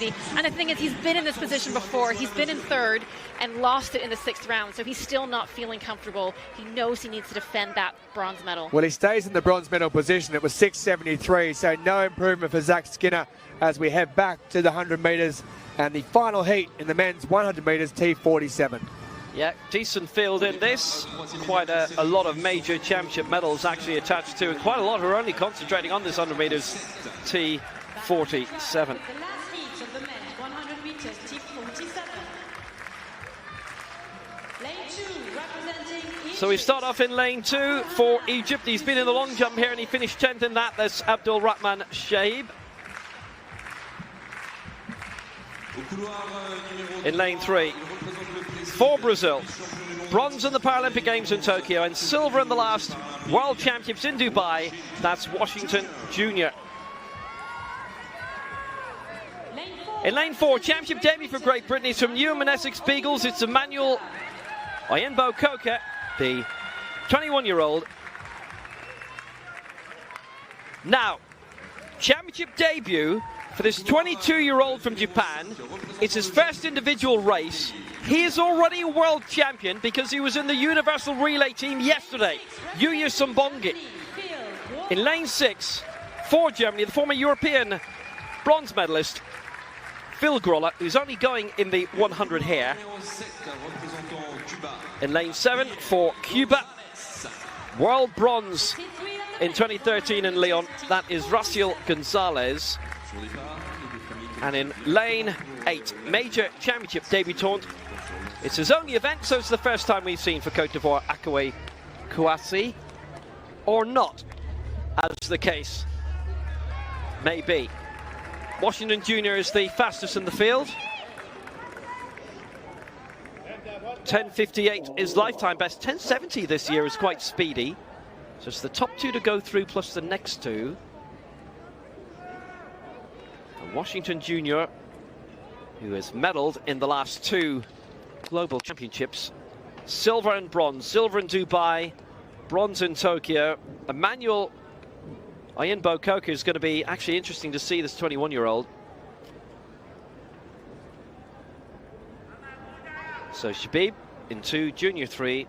creativity. And the thing is, he's been in this position before. He's been in third and lost it in the 6th round, so he's still not feeling comfortable. He knows he needs to defend that bronze medal. Well, he stays in the bronze medal position. It was 6.73, so no improvement for Zach Skinner as we head back to the 100 metres and the final heat in the men's 100 metres T47. Yeah, decent field in this. Quite a lot of major championship medals actually attached to it. Quite a lot who are only concentrating on this 100 metres T47. The last heat of the men's 100 meters T47. Lane 2 representing Egypt. So we start off in lane 2 for Egypt. He's been in the long jump here and he finished 10th in that. That's Abdul Rahman Shaib. In lane 3 for Brazil, bronze in the Paralympic Games in Tokyo and silver in the last World Championships in Dubai. That's Washington Jr. In lane 4, championship debut for Great Britain. He's from Newham and Essex Beagles. It's Emmanuel Oyinbo Koka, the 21-year-old. Now, championship debut for this 22-year-old from Japan. It's his first individual race. He is already a world champion because he was in the Universal Relay team yesterday. Yuya Sumbongi. In lane 6, for Germany, the former European bronze medalist, Phil Groller, who's only going in the 100 here. In lane 7, for Cuba, world bronze in 2013 in Lyon, that is Raciel Gonzalez. And in lane 8, major championship debutant. It's his only event, so it's the first time we've seen for Cote d'Ivoire Akaway Kouassi, or not, as the case may be. Washington Jr. is the fastest in the field. 10:58 is lifetime best. 10:70 this year is quite speedy. So it's the top 2 to go through plus the next 2. And Washington Jr., who has medaled in the last 2 global championships. Silver and bronze. Silver in Dubai, bronze in Tokyo. Emmanuel Oyinbo Koka is going to be actually interesting to see, this 21-year-old. So Shabib in 2, Junior 3,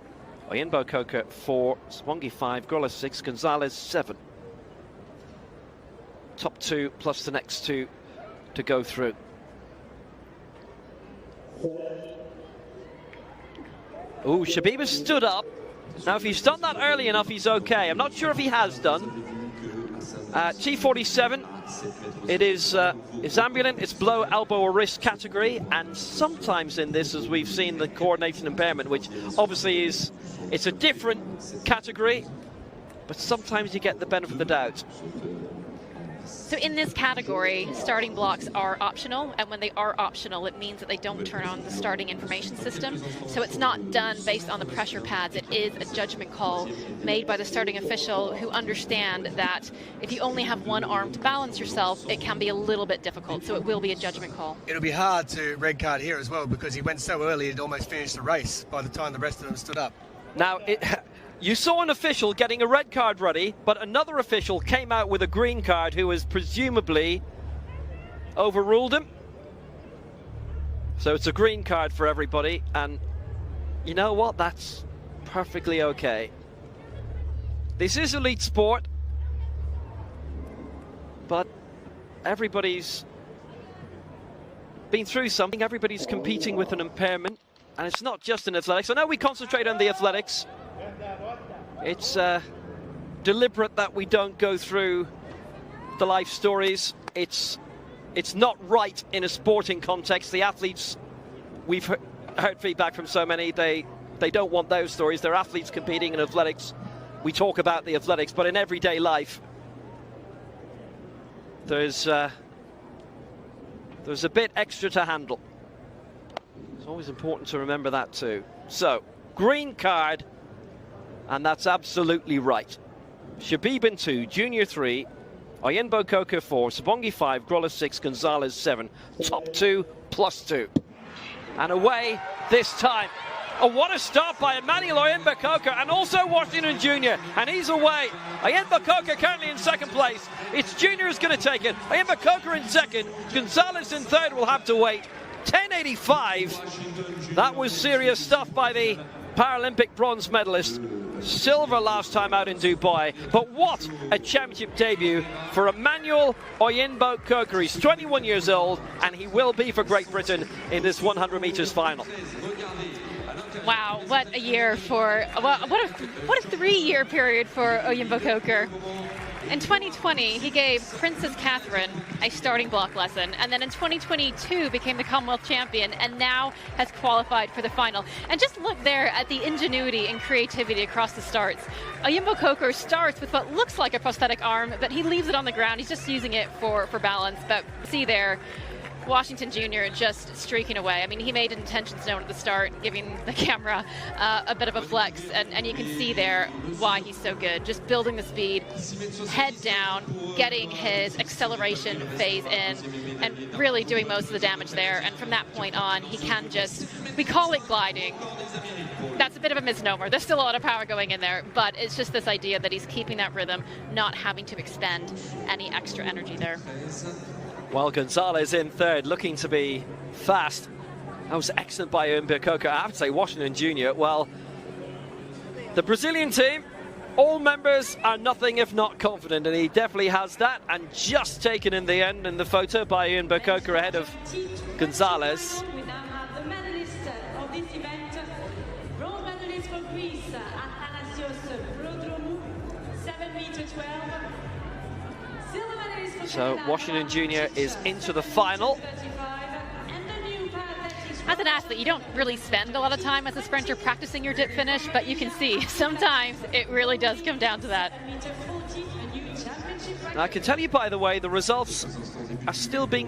Oyinbo Koka 4, Swangi 5, Groller 6, Gonzalez 7. Top 2 plus the next 2 to go through. Oh, Shabib has stood up. Now, if he's done that early enough, he's okay. I'm not sure if he has done. T47, it is ambulant, it's below elbow or wrist category, and sometimes in this, as we've seen, the coordination impairment, which obviously it's a different category, but sometimes you get the benefit of the doubt. So in this category, starting blocks are optional, and when they are optional, it means that they don't turn on the starting information system. So it's not done based on the pressure pads. It is a judgment call made by the starting official, who understand that if you only have one arm to balance yourself, it can be a little bit difficult. So it will be a judgment call. It'll be hard to red card here as well, because he went so early he'd almost finished the race by the time the rest of them stood up. Now, you saw an official getting a red card ready, but another official came out with a green card who has presumably overruled him. So it's a green card for everybody, and you know what? That's perfectly okay. This is elite sport, but everybody's been through something. Everybody's competing with an impairment, and it's not just in athletics. I know we concentrate on the athletics. It's deliberate that we don't go through the life stories. It's not right in a sporting context. The athletes, we've heard feedback from so many, they don't want those stories. They're athletes competing in athletics. We talk about the athletics, but in everyday life, there's a bit extra to handle. It's always important to remember that too. So, green card. And that's absolutely right. Shabib in 2, Junior 3, Oyinbo Koka 4, Sabongi 5, Groller 6, Gonzalez 7. Top 2 plus 2. And away this time Oh, what a start by Emmanuel Oyimba-Coker and also Washington Jr. And he's away. Oyimba-Coker currently in second place. It's Jr. who's going to take it. Oyimba-Coker in second. Gonzalez in third will have to wait. 10.85. That was serious stuff by the Paralympic bronze medalist. Silver last time out in Dubai. But what a championship debut for Emmanuel Oyimba-Coker. He's 21 years old and he will be for Great Britain in this 100 meters final. Wow, what a year for, well, what a 3-year period for Oyimba-Coker. In 2020, he gave Princess Catherine a starting block lesson, and then in 2022 became the Commonwealth champion, and now has qualified for the final. And just look there at the ingenuity and creativity across the starts. Oyimba-Coker starts with what looks like a prosthetic arm, but he leaves it on the ground. He's just using it for balance. But see there, Washington Jr. just streaking away. I mean, he made intentions known at the start, giving the camera a bit of a flex, and you can see there why he's so good. Just building the speed, head down, getting his acceleration phase in, and really doing most of the damage there. And from that point on, he can just, we call it gliding. That's a bit of a misnomer. There's still a lot of power going in there, but it's just this idea that he's keeping that rhythm, not having to expend any extra energy there. Well, Gonzalez in third, looking to be fast. That was excellent by Oyimba-Coker. I have to say, Washington Jr., well, the Brazilian team, all members are nothing if not confident, and he definitely has that, and just taken in the end in the photo by Oyimba-Coker ahead of Gonzalez. We now have the medalist of this event, bronze medalist for Greece, Athanasios Prodromou, 7m12. So Washington Jr. is into the final. As an athlete, you don't really spend a lot of time as a sprinter practicing your dip finish, but you can see sometimes it really does come down to that. I can tell you, by the way, the results are still being